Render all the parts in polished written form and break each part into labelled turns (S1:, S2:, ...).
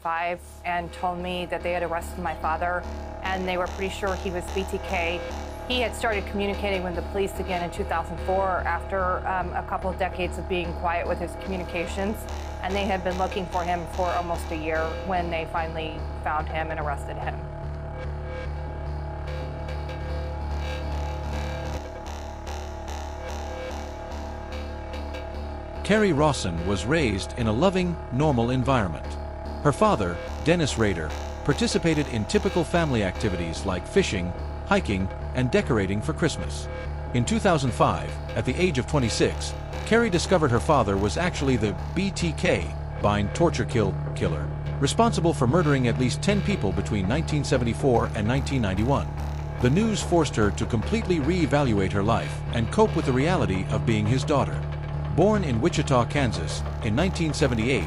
S1: 2005 and told me that they had arrested my father and they were pretty sure he was BTK. He had started communicating with the police again in 2004 after a couple of decades of being quiet with his communications, and they had been looking for him for almost a year when they finally found him and arrested him.
S2: Carrie Rawson was raised in a loving, normal environment. Her father, Dennis Rader, participated in typical family activities like fishing, hiking, and decorating for Christmas. In 2005, at the age of 26, Carrie discovered her father was actually the BTK, bind, torture, kill killer, responsible for murdering at least 10 people between 1974 and 1991. The news forced her to completely re-evaluate her life and cope with the reality of being his daughter. Born in Wichita, Kansas, in 1978,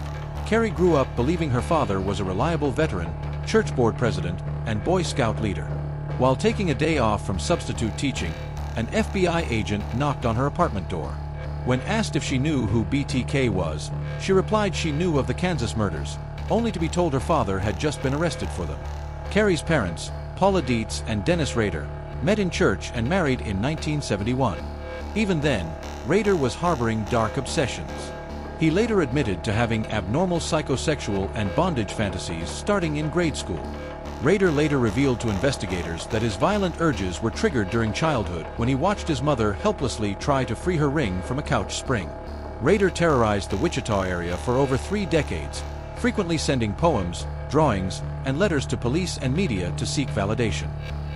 S2: Carrie grew up believing her father was a reliable veteran, church board president, and Boy Scout leader. While taking a day off from substitute teaching, an FBI agent knocked on her apartment door. When asked if she knew who BTK was, she replied she knew of the Kansas murders, only to be told her father had just been arrested for them. Carrie's parents, Paula Dietz and Dennis Rader, met in church and married in 1971. Even then, Rader was harboring dark obsessions. He later admitted to having abnormal psychosexual and bondage fantasies starting in grade school. Rader later revealed to investigators that his violent urges were triggered during childhood when he watched his mother helplessly try to free her ring from a couch spring. Rader terrorized the Wichita area for over 3 decades, frequently sending poems, drawings, and letters to police and media to seek validation.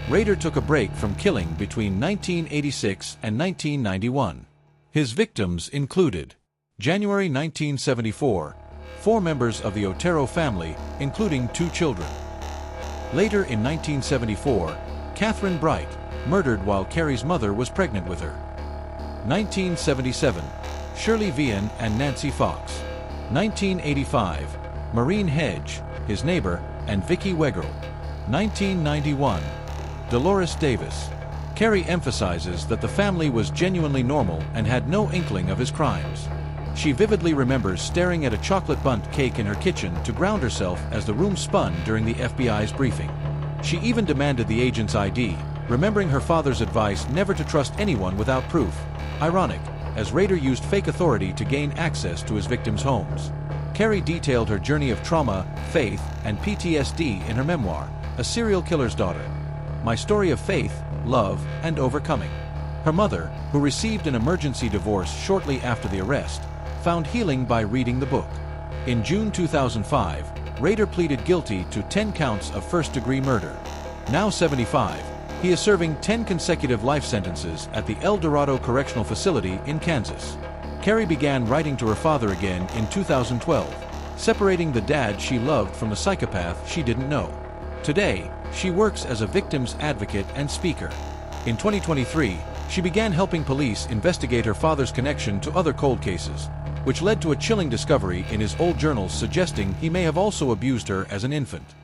S2: Rader took a break from killing between 1986 and 1991. His victims included: January 1974, 4 members of the Otero family, including 2 children. Later in 1974, Catherine Bright, murdered while Carrie's mother was pregnant with her. 1977, Shirley Vian and Nancy Fox. 1985, Maureen Hedge, his neighbor, and Vicki Wegerle. 1991, Dolores Davis. Carrie emphasizes that the family was genuinely normal and had no inkling of his crimes. She vividly remembers staring at a chocolate bundt cake in her kitchen to ground herself as the room spun during the FBI's briefing. She even demanded the agent's ID, remembering her father's advice never to trust anyone without proof. Ironic, as Rader used fake authority to gain access to his victims' homes. Carrie detailed her journey of trauma, faith, and PTSD in her memoir, A Serial Killer's Daughter: My Story of Faith, Love, and Overcoming. Her mother, who received an emergency divorce shortly after the arrest, found healing by reading the book. In June 2005, Rader pleaded guilty to 10 counts of first-degree murder. Now 75, he is serving 10 consecutive life sentences at the El Dorado Correctional Facility in Kansas. Carrie began writing to her father again in 2012, separating the dad she loved from the psychopath she didn't know. Today, she works as a victim's advocate and speaker. In 2023, she began helping police investigate her father's connection to other cold cases, which led to a chilling discovery in his old journals suggesting he may have also abused her as an infant.